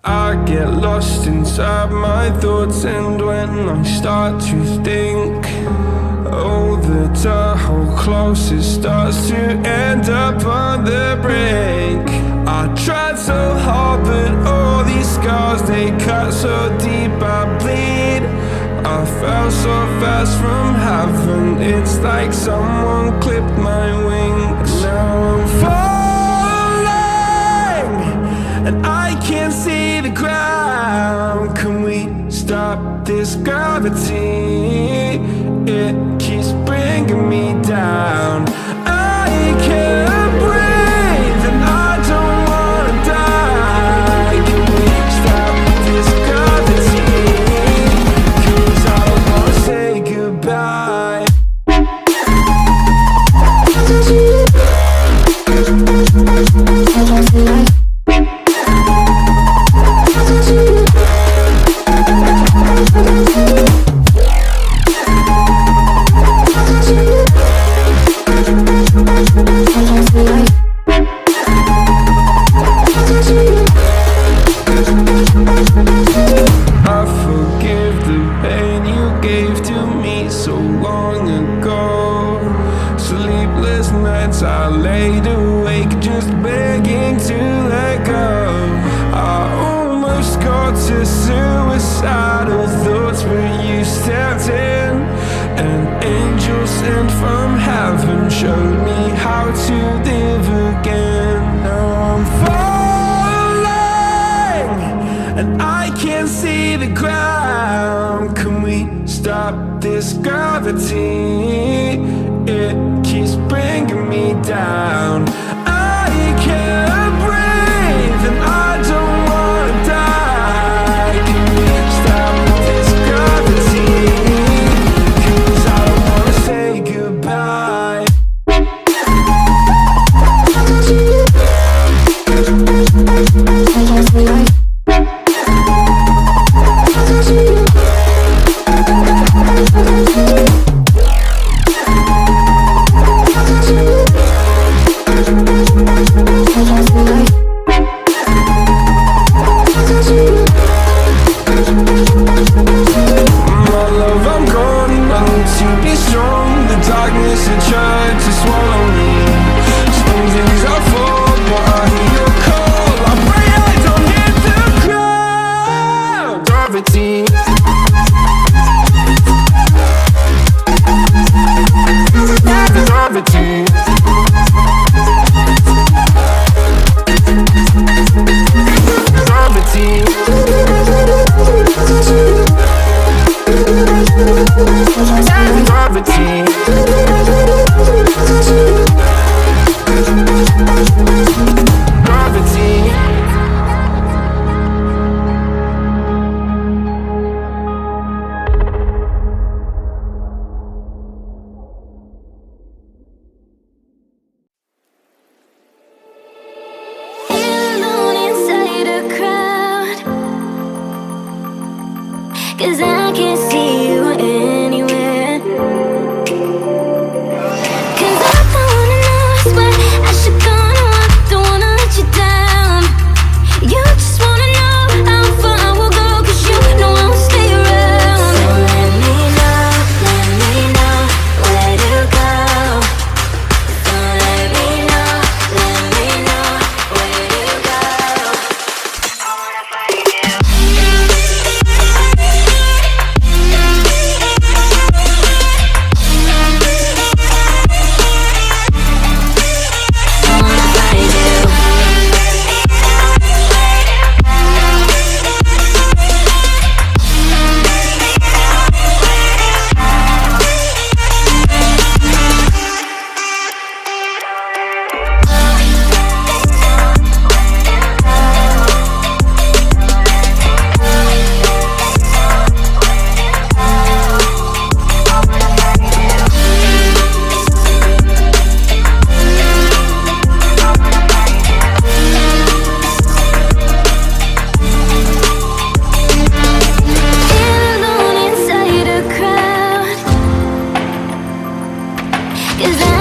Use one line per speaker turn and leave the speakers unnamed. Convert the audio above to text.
I get lost inside my thoughts, and when I start to think, oh, the whole closest starts to end up on the brink. I tried so hard, but all these scars, they cut so deep I bleed. I fell so fast from heaven, it's like someone clipped my wings. Now I'm falling, and I can't see the ground. Can we stop this gravity? It keeps bringing me down. I can't breathe, and I don't wanna die. Can we stop this gravity? 'Cause I don't wanna say goodbye. I forgive the pain you gave to me so long ago. Sleepless nights I laid awake just begging to let go. I almost got to suicidal thoughts, but you stepped in. An angel sent from heaven showed me how to live again. Now I'm falling, and I can't see the ground. Can we stop this gravity? It keeps bringing me down. I can't breathe, and I don't wanna die. Can we stop this gravity? 'Cause I don't wanna say goodbye. My love, I'm gone, I need to be strong. The darkness had tried to swallow me. Some things I fall, but I hear your call. I pray I don't hit the ground. Gravity. Gravity. Gravity. Gravity. Gravity.
Alone inside a crowd, 'cause I can't see you anywhere. 'Cause I don't wanna know where I should go. No, I don't wanna let you down. You just wanna know how far I will go, 'cause you know I will stay around. So let me know where to go. So let me know where to go. I wanna find you. Cause I